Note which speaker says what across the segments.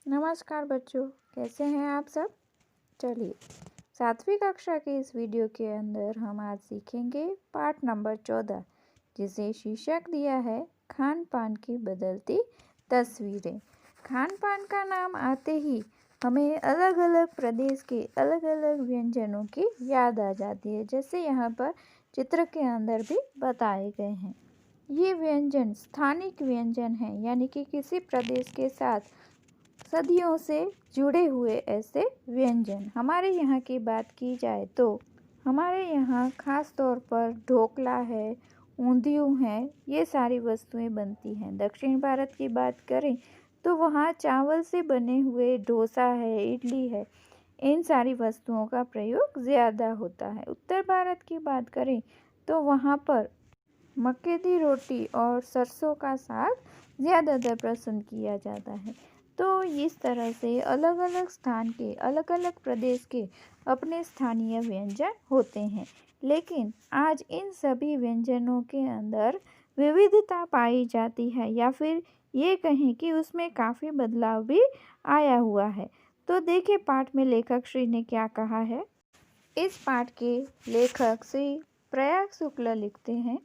Speaker 1: नमस्कार बच्चों, कैसे हैं आप सब। चलिए, 7वीं कक्षा के इस वीडियो के अंदर हम आज सीखेंगे पाठ नंबर 14, जिसे शीर्षक दिया है खान पान की बदलती तस्वीरें। खान पान का नाम आते ही हमें अलग अलग प्रदेश के अलग अलग व्यंजनों की याद आ जाती है, जैसे यहाँ पर चित्र के अंदर भी बताए गए हैं। ये व्यंजन स्थानिक व्यंजन हैं, यानी कि किसी प्रदेश के साथ सदियों से जुड़े हुए ऐसे व्यंजन। हमारे यहाँ की बात की जाए तो हमारे यहाँ खास तौर पर ढोकला है, ऊंधियू है, ये सारी वस्तुएं बनती हैं। दक्षिण भारत की बात करें तो वहाँ चावल से बने हुए डोसा है, इडली है, इन सारी वस्तुओं का प्रयोग ज़्यादा होता है। उत्तर भारत की बात करें तो वहाँ पर मक्के की रोटी और सरसों का साग ज़्यादातर पसंद किया जाता है। तो इस तरह से अलग अलग स्थान के अलग अलग प्रदेश के अपने स्थानीय व्यंजन होते हैं, लेकिन आज इन सभी व्यंजनों के अंदर विविधता पाई जाती है, या फिर ये कहें कि उसमें काफ़ी बदलाव भी आया हुआ है। तो देखिए पाठ में लेखक श्री ने क्या कहा है। इस पाठ के लेखक श्री प्रयाग शुक्ल लिखते हैं,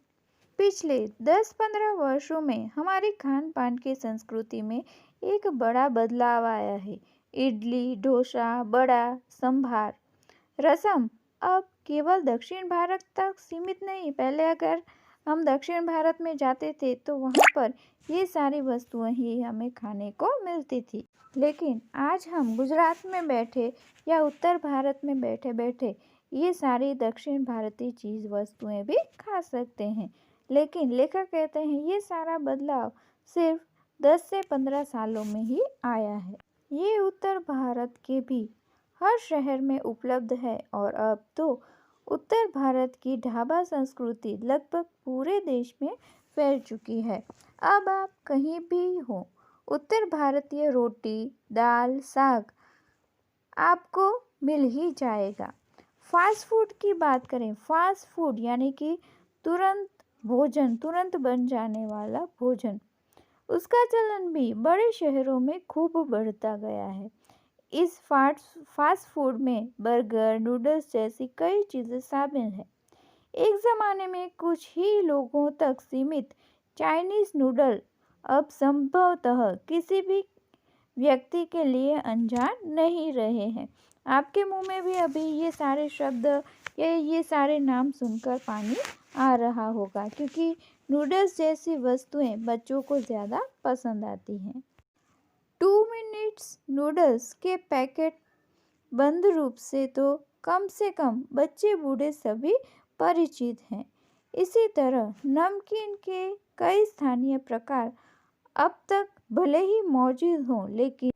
Speaker 1: पिछले 10-15 वर्षों में हमारी खान पान की संस्कृति में एक बड़ा बदलाव आया है। इडली, डोसा, बड़ा, संभार, रसम अब केवल दक्षिण भारत तक सीमित नहीं। पहले अगर हम दक्षिण भारत में जाते थे तो वहाँ पर ये सारी वस्तुएं ही हमें खाने को मिलती थी, लेकिन आज हम गुजरात में बैठे या उत्तर भारत में बैठे बैठे ये सारी दक्षिण भारतीय चीज़ वस्तुएं भी खा सकते हैं। लेकिन लेखक कहते हैं ये सारा बदलाव सिर्फ 10 से 15 सालों में ही आया है। ये उत्तर भारत के भी हर शहर में उपलब्ध है और अब तो उत्तर भारत की ढाबा संस्कृति लगभग पूरे देश में फैल चुकी है। अब आप कहीं भी हो, उत्तर भारतीय रोटी, दाल, साग आपको मिल ही जाएगा। फास्ट फूड की बात करें, फास्ट फूड यानी कि तुरंत भोजन, तुरंत बन जाने वाला भोजन, उसका चलन भी बड़े शहरों में खूब बढ़ता गया है। इस फास्ट फूड में बर्गर, नूडल्स जैसी कई चीज़ें शामिल हैं। एक ज़माने में कुछ ही लोगों तक सीमित चाइनीज़ नूडल अब संभवतः किसी भी व्यक्ति के लिए अनजान नहीं रहे हैं। आपके मुंह में भी अभी ये सारे शब्द या ये सारे नाम सुनकर पानी आ रहा होगा, क्योंकि नूडल्स जैसी वस्तुएं बच्चों को ज़्यादा पसंद आती हैं। 2 मिनट्स नूडल्स के पैकेट बंद रूप से तो कम से कम बच्चे बूढ़े सभी परिचित हैं। इसी तरह नमकीन के कई स्थानीय प्रकार अब तक भले ही मौजूद हों, लेकिन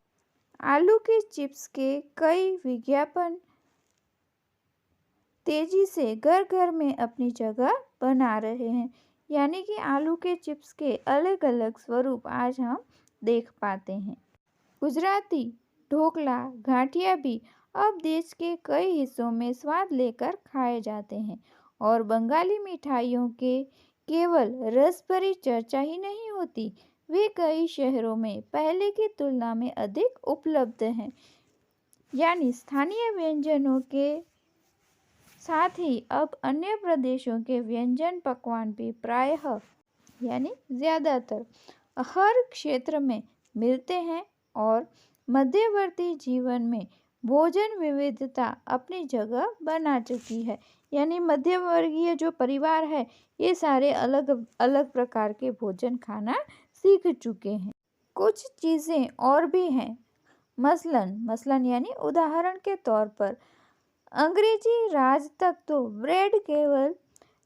Speaker 1: आलू के चिप्स के कई विज्ञापन तेजी से घर घर में अपनी जगह बना रहे हैं। यानी कि आलू के चिप्स के अलग अलग स्वरूप आज हम देख पाते हैं। गुजराती ढोकला, गाठिया भी अब देश के कई हिस्सों में स्वाद लेकर खाए जाते हैं, और बंगाली मिठाइयों के केवल रस भरी चर्चा ही नहीं होती, वे कई शहरों में पहले की तुलना में अधिक उपलब्ध हैं। यानी स्थानीय व्यंजनों के साथ ही अब अन्य प्रदेशों के व्यंजन पकवान भी प्रायः यानी ज़्यादातर हर क्षेत्र में मिलते हैं, और मध्यवर्ती जीवन में भोजन विविधता अपनी जगह बना चुकी है। यानी मध्यवर्गीय जो परिवार है, ये सारे अलग अलग प्रकार के भोजन खाना सीख चुके हैं। कुछ चीज़ें और भी हैं, मसलन यानी उदाहरण के तौर पर अंग्रेजी राज तक तो ब्रेड केवल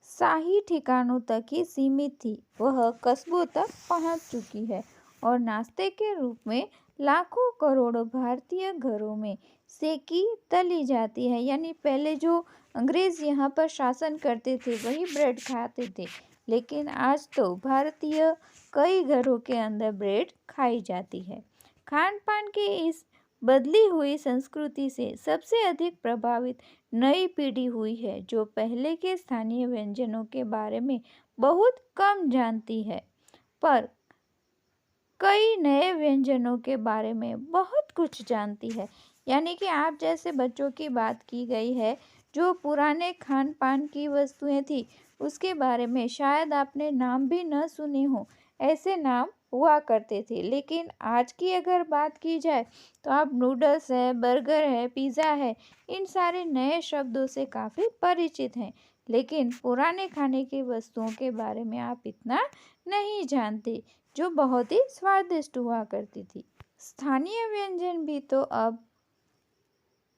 Speaker 1: शाही ठिकानों तक ही सीमित थी, वह कस्बों तक पहुंच चुकी है, और नाश्ते के रूप में लाखों करोड़ों भारतीय घरों में सेकी तली जाती है। यानी पहले जो अंग्रेज यहाँ पर शासन करते थे वही ब्रेड खाते थे, लेकिन आज तो भारतीय कई घरों के अंदर ब्रेड खाई जाती है। खान पान की इस बदली हुई संस्कृति से सबसे अधिक प्रभावित नई पीढ़ी हुई है, जो पहले के स्थानीय व्यंजनों के बारे में बहुत कम जानती है, पर कई नए व्यंजनों के बारे में बहुत कुछ जानती है। यानी कि आप जैसे बच्चों की बात की गई है, जो पुराने खान पान की वस्तुएं थी उसके बारे में शायद आपने नाम भी न सुने हो, ऐसे नाम हुआ करते थे। लेकिन आज की अगर बात की जाए तो आप नूडल्स है, बर्गर है, पिज़्ज़ा है, इन सारे नए शब्दों से काफ़ी परिचित हैं। लेकिन पुराने खाने की वस्तुओं के बारे में आप इतना नहीं जानते, जो बहुत ही स्वादिष्ट हुआ करती थी। स्थानीय व्यंजन भी तो अब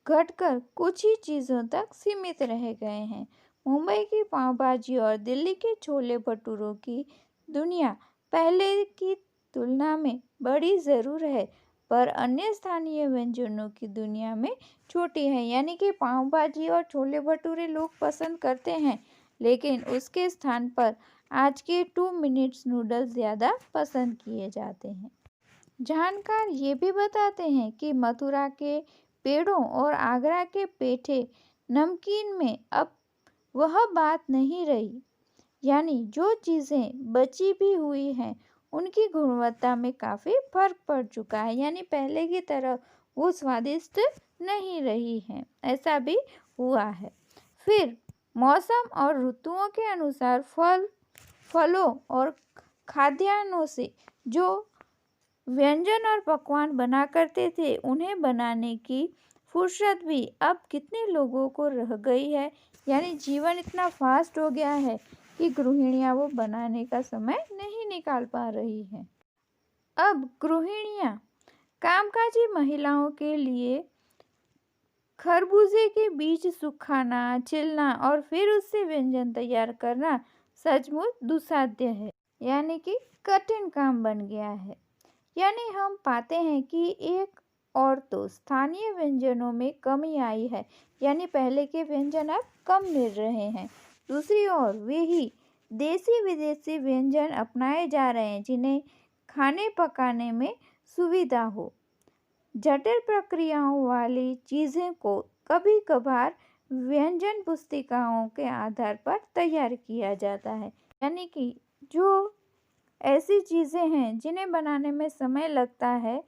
Speaker 1: घटकर कुछ ही चीज़ों तक सीमित रह गए हैं। मुंबई की पाव भाजी और दिल्ली के छोले भटूरों की दुनिया पहले की तुलना में बड़ी ज़रूर है, पर अन्य स्थानीय व्यंजनों की दुनिया में छोटी है। यानी कि पाव भाजी और छोले भटूरे लोग पसंद करते हैं, लेकिन उसके स्थान पर आज के 2 मिनट्स नूडल्स ज़्यादा पसंद किए जाते हैं। जानकार ये भी बताते हैं कि मथुरा के पेड़ों और आगरा के पेठे नमकीन में अब वह बात नहीं रही। यानी जो चीज़ें बची भी हुई हैं उनकी गुणवत्ता में काफ़ी फर्क पड़ चुका है। यानी पहले की तरह वो स्वादिष्ट नहीं रही हैं, ऐसा भी हुआ है। फिर मौसम और ऋतुओं के अनुसार फलों और खाद्यान्नों से जो व्यंजन और पकवान बना करते थे, उन्हें बनाने की फुर्सत भी अब कितने लोगों को रह गई है। यानी जीवन इतना फास्ट हो गया है कि गृहिणियां वो बनाने का समय नहीं निकाल पा रही हैं। अब गृहिणियां कामकाजी महिलाओं के लिए खरबूजे के बीज सुखाना, छिलना और फिर उससे व्यंजन तैयार करना सचमुच दुस्साध्य है। यानी कि कठिन काम बन गया है। यानी हम पाते हैं कि एक और तो स्थानीय व्यंजनों में कमी आई है। यानी पहले के व्यंजन अब कम मिल रहे हैं। दूसरी ओर वे ही देसी विदेशी व्यंजन अपनाए जा रहे हैं, जिन्हें खाने पकाने में सुविधा हो। जटिल प्रक्रियाओं वाली चीज़ें को कभी कभार व्यंजन पुस्तिकाओं के आधार पर तैयार किया जाता है। यानी कि जो ऐसी चीज़ें हैं जिन्हें बनाने में समय लगता है,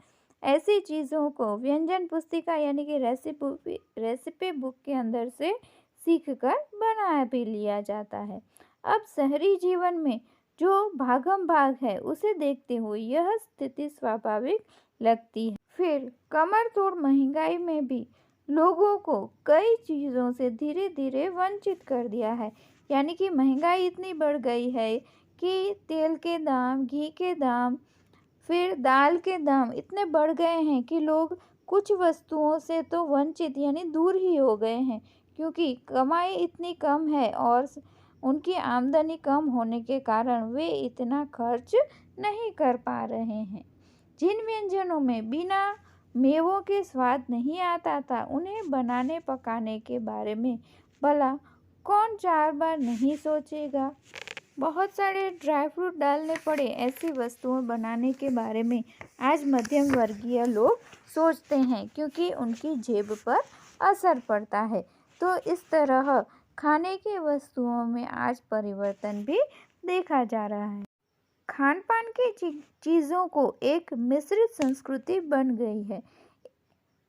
Speaker 1: ऐसी चीज़ों को व्यंजन पुस्तिका यानी कि रेसिपी बुक के अंदर से सीखकर बना भी लिया जाता है। अब शहरी जीवन में जो भागम भाग है उसे देखते हुए यह स्थिति स्वाभाविक लगती है। फिर कमर तोड़ महंगाई में भी लोगों को कई चीज़ों से धीरे धीरे वंचित कर दिया है। यानी कि महंगाई इतनी बढ़ गई है कि तेल के दाम, घी के दाम, फिर दाल के दाम इतने बढ़ गए हैं कि लोग कुछ वस्तुओं से तो वंचित यानी दूर ही हो गए हैं, क्योंकि कमाई इतनी कम है और उनकी आमदनी कम होने के कारण वे इतना खर्च नहीं कर पा रहे हैं। जिन व्यंजनों में बिना मेवों के स्वाद नहीं आता था, उन्हें बनाने पकाने के बारे में भला कौन 4 बार नहीं सोचेगा। बहुत सारे ड्राई फ्रूट डालने पड़े, ऐसी वस्तुएं बनाने के बारे में आज मध्यम वर्गीय लोग सोचते हैं, क्योंकि उनकी जेब पर असर पड़ता है। तो इस तरह खाने की वस्तुओं में आज परिवर्तन भी देखा जा रहा है। खान पान की चीज़ों को एक मिश्रित संस्कृति बन गई है।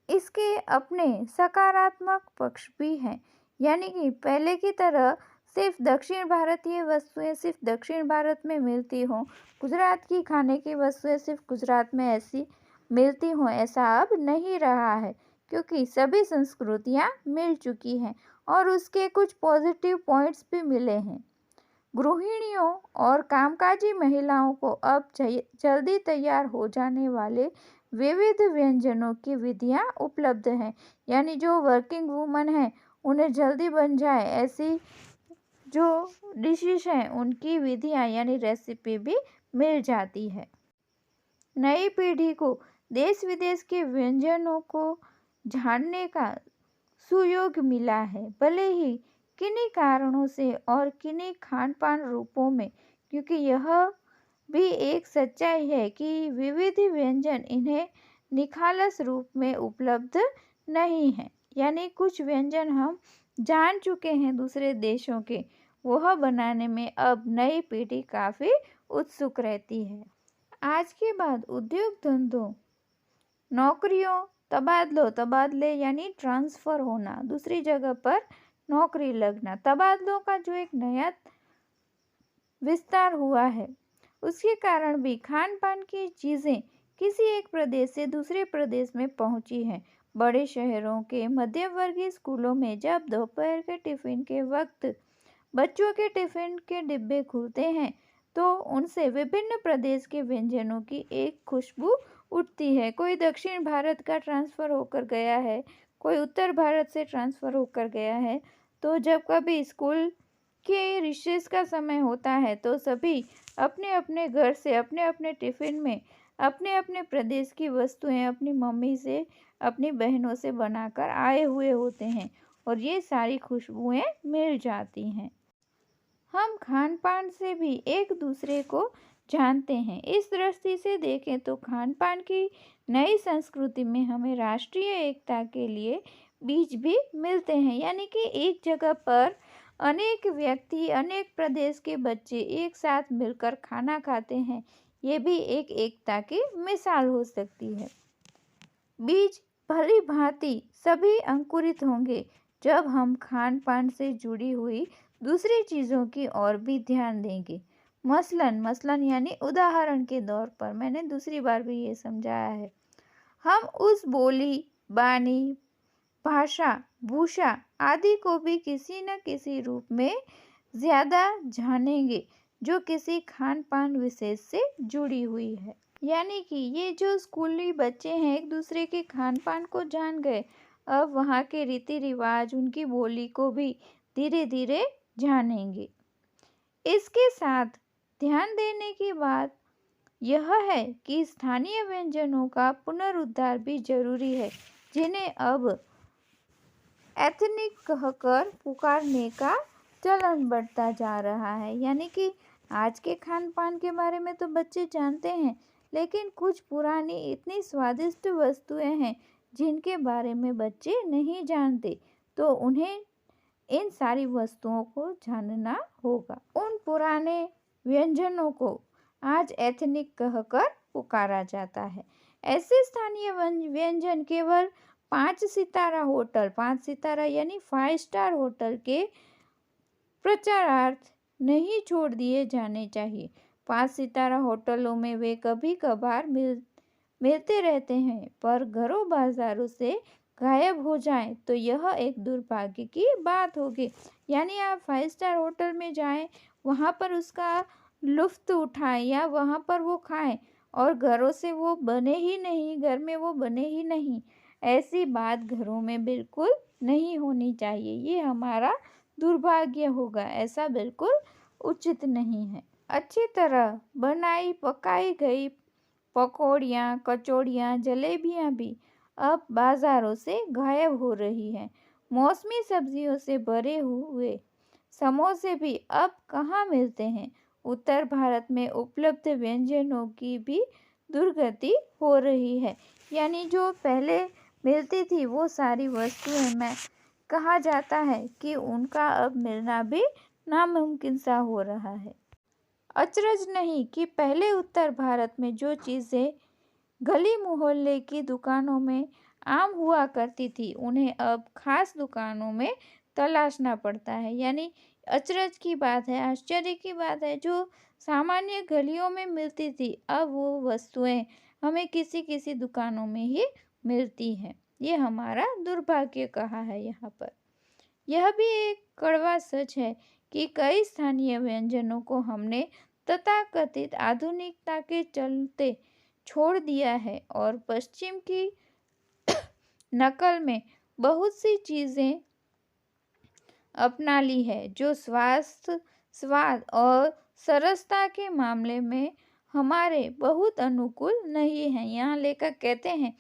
Speaker 1: इसके अपने सकारात्मक पक्ष भी हैं। यानी कि पहले की तरह सिर्फ दक्षिण भारतीय वस्तुएं सिर्फ दक्षिण भारत में मिलती हों, गुजरात की खाने की वस्तुएं सिर्फ गुजरात में ऐसी मिलती हों, ऐसा अब नहीं रहा है, क्योंकि सभी संस्कृतियां मिल चुकी हैं और उसके कुछ पॉजिटिव पॉइंट्स भी मिले हैं। गृहिणियों और कामकाजी महिलाओं को अब जल्दी तैयार हो जाने वाले विविध व्यंजनों की विधियां उपलब्ध हैं। यानी जो वर्किंग वूमन हैं उन्हें जल्दी बन जाए ऐसी जो डिशेस हैं उनकी विधियां यानी रेसिपी भी मिल जाती है। नई पीढ़ी को देश विदेश के व्यंजनों को जानने का सुयोग मिला है, भले ही किन्हीं कारणों से और किन्हीं खान पान रूपों में, क्योंकि यह भी एक सच्चाई है कि विविध व्यंजन इन्हें निखालस रूप में उपलब्ध नहीं है। यानी कुछ व्यंजन हम जान चुके हैं दूसरे देशों के, वह बनाने में अब नई पीढ़ी काफ़ी उत्सुक रहती है। आज के बाद उद्योग धंधों, नौकरियों, तबादले यानी ट्रांसफ़र होना, दूसरी जगह पर नौकरी लगना, तबादलों का जो एक नया विस्तार हुआ है, उसके कारण भी खान पान की चीज़ें किसी एक प्रदेश से दूसरे प्रदेश में पहुंची हैं। बड़े शहरों के मध्यम वर्गीय स्कूलों में जब दोपहर के टिफिन के वक्त बच्चों के टिफिन के डिब्बे खुलते हैं तो उनसे विभिन्न प्रदेश के व्यंजनों की एक खुशबू उठती है। कोई दक्षिण भारत का ट्रांसफ़र होकर गया है, कोई उत्तर भारत से ट्रांसफ़र होकर गया है, तो जब कभी स्कूल के रिसेस का समय होता है तो सभी अपने अपने घर से अपने अपने टिफ़िन में अपने अपने प्रदेश की वस्तुएं अपनी मम्मी से, अपनी बहनों से बनाकर आए हुए होते हैं और ये सारी खुशबुएं मिल जाती हैं। हम खान पान से भी एक दूसरे को जानते हैं। इस दृष्टि से देखें तो खान पान की नई संस्कृति में हमें राष्ट्रीय एकता के लिए बीज भी मिलते हैं, यानी कि एक जगह पर अनेक व्यक्ति, अनेक प्रदेश के बच्चे एक साथ मिलकर खाना खाते हैं। ये भी एक एकता की मिसाल हो सकती है। बीज भली भांति सभी अंकुरित होंगे जब हम खान पान से जुड़ी हुई दूसरी चीज़ों की ओर भी ध्यान देंगे। मसलन यानी उदाहरण के तौर पर मैंने दूसरी बार भी ये समझाया है, हम उस बोली, बानी, भाषा, भूषा आदि को भी किसी न किसी रूप में ज़्यादा जानेंगे जो किसी खान पान विशेष से जुड़ी हुई है। यानी कि ये जो स्कूली बच्चे हैं एक दूसरे के खान पान को जान गए, अब वहाँ के रीति रिवाज, उनकी बोली को भी धीरे धीरे जानेंगे। इसके साथ ध्यान देने की बात यह है कि स्थानीय व्यंजनों का पुनरुद्धार भी जरूरी है, जिन्हें अब एथनिक कहकर पुकारने का चलन बढ़ता जा रहा है। यानी कि आज के खान पान के बारे में तो बच्चे जानते हैं, लेकिन कुछ पुरानी इतनी स्वादिष्ट वस्तुएं हैं जिनके बारे में बच्चे नहीं जानते, तो उन्हें इन सारी वस्तुओं को जानना होगा। उन पुराने व्यंजनों को आज एथनिक कहकर पुकारा जाता है। ऐसे स्थानीय व्यंजन केवल 5 सितारा होटल, 5 सितारा यानी 5 स्टार होटल के प्रचारार्थ नहीं छोड़ दिए जाने चाहिए। 5 सितारा होटलों में वे कभी कभार मिलते रहते हैं, पर घरों बाजारों से गायब हो जाएं तो यह एक दुर्भाग्य की बात होगी। यानी आप 5 स्टार होटल में जाएं, वहाँ पर उसका लुफ्त उठाएं या वहाँ पर वो खाएं और घरों से वो बने ही नहीं, घर में वो बने ही नहीं, ऐसी बात घरों में बिल्कुल नहीं होनी चाहिए। ये हमारा दुर्भाग्य होगा, ऐसा बिल्कुल उचित नहीं है। अच्छी तरह बनाई पकाई गई पकौड़ियाँ, कचौड़ियाँ, जलेबियाँ भी अब बाज़ारों से गायब हो रही हैं। मौसमी सब्जियों से भरे हुए समोसे भी अब कहाँ मिलते हैं। उत्तर भारत में उपलब्ध व्यंजनों की भी दुर्गति हो रही है। यानी जो पहले मिलती थी वो सारी वस्तुएं में कहा जाता है कि उनका अब मिलना भी नामुमकिन सा हो रहा है। अचरज नहीं कि पहले उत्तर भारत में जो चीज़ें गली मोहल्ले की दुकानों में आम हुआ करती थी, उन्हें अब खास दुकानों में तलाशना पड़ता है। यानी अचरज की बात है, आश्चर्य की बात है, जो सामान्य गलियों में मिलती थी अब वो वस्तुएं हमें किसी किसी दुकानों में ही मिलती हैं। ये हमारा दुर्भाग्य कहा है यहाँ पर। यह भी एक कड़वा सच है कि कई स्थानीय व्यंजनों को हमने तथाकथित आधुनिकता के चलते छोड़ दिया है और पश्चिम की नकल में बहुत सी चीज़ें अपना ली है जो स्वास्थ्य, स्वाद और सरसता के मामले में हमारे बहुत अनुकूल नहीं है। यहाँ लेखक कहते हैं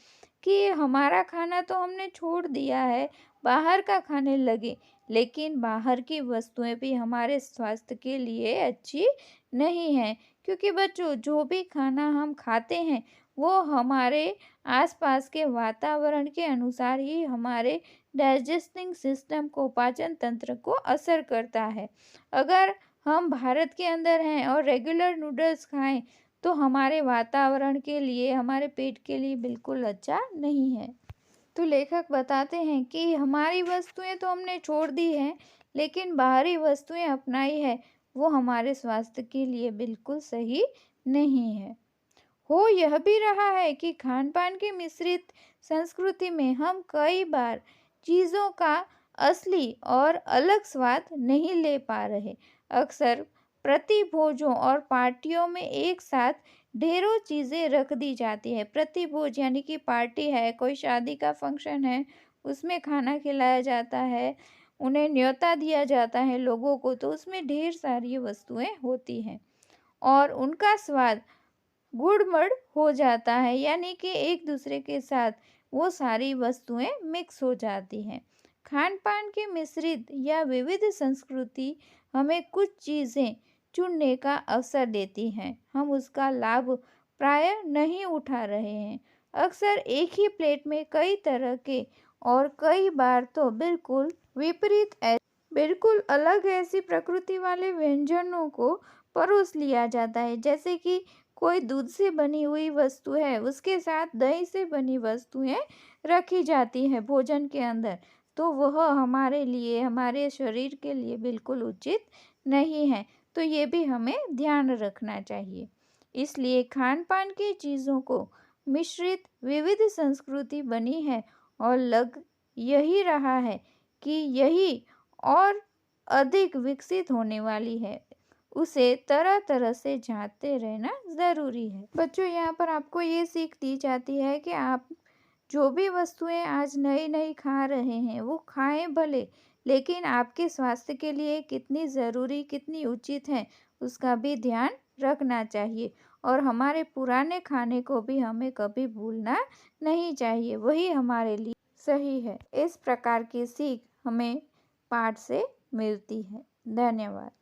Speaker 1: कि हमारा खाना तो हमने छोड़ दिया है, बाहर का खाने लगे, लेकिन बाहर की वस्तुएं भी हमारे स्वास्थ्य के लिए अच्छी नहीं है, क्योंकि बच्चों जो भी खाना हम खाते हैं वो हमारे आसपास के वातावरण के अनुसार ही हमारे डाइजेस्टिंग सिस्टम को, पाचन तंत्र को असर करता है। अगर हम भारत के अंदर हैं और रेगुलर नूडल्स खाएं तो हमारे वातावरण के लिए, हमारे पेट के लिए बिल्कुल अच्छा नहीं है। तो लेखक बताते हैं कि हमारी वस्तुएं तो हमने छोड़ दी हैं, लेकिन बाहरी वस्तुएं अपनाई है, वो हमारे स्वास्थ्य के लिए बिल्कुल सही नहीं है। हो यह भी रहा है कि खान-पान की मिश्रित संस्कृति में हम कई बार चीज़ों का असली और अलग स्वाद नहीं ले पा रहे। अक्सर प्रतिभोजों और पार्टियों में एक साथ ढेरों चीज़ें रख दी जाती है। प्रतिभोज यानी कि पार्टी है, कोई शादी का फंक्शन है, उसमें खाना खिलाया जाता है, उन्हें न्योता दिया जाता है लोगों को, तो उसमें ढेर सारी वस्तुएं होती हैं और उनका स्वाद गुड़मड़ हो जाता है, यानी कि एक दूसरे के साथ वो सारी वस्तुएं मिक्स हो जाती हैं। खान-पान की मिश्रित या विविध संस्कृति हमें कुछ चीज़ें चुनने का अवसर देती हैं। हम उसका लाभ प्रायः नहीं उठा रहे हैं। अक्सर एक ही प्लेट में कई तरह के और कई बार तो बिल्कुल अलग ऐसी प्रकृति वाले व्यंजनों को परोस लिया जाता है। जैसे कि कोई दूध से बनी हुई वस्तु है, उसके साथ दही से बनी वस्तुएं रखी जाती हैं भोजन के अंदर, तो वह हमारे लिए, हमारे शरीर के लिए बिल्कुल उचित नहीं है। तो ये भी हमें ध्यान रखना चाहिए। इसलिए खान-पान की चीज़ों को मिश्रित विविध संस्कृति बनी है और लग यही रहा है कि यही और अधिक विकसित होने वाली है। उसे तरह-तरह से जाँचते रहना ज़रूरी है। बच्चों, यहाँ पर आपको ये सीख दी जाती है कि आप जो भी वस्तुएं आज नई-नई खा रहे हैं, वो खाएं भले, लेकिन आपके स्वास्थ्य के लिए कितनी ज़रूरी, कितनी उचित है, उसका भी ध्यान रखना चाहिए। और हमारे पुराने खाने को भी हमें कभी भूलना नहीं चाहिए, वही हमारे लिए सही है। इस प्रकार की सीख हमें पाठ से मिलती है। धन्यवाद।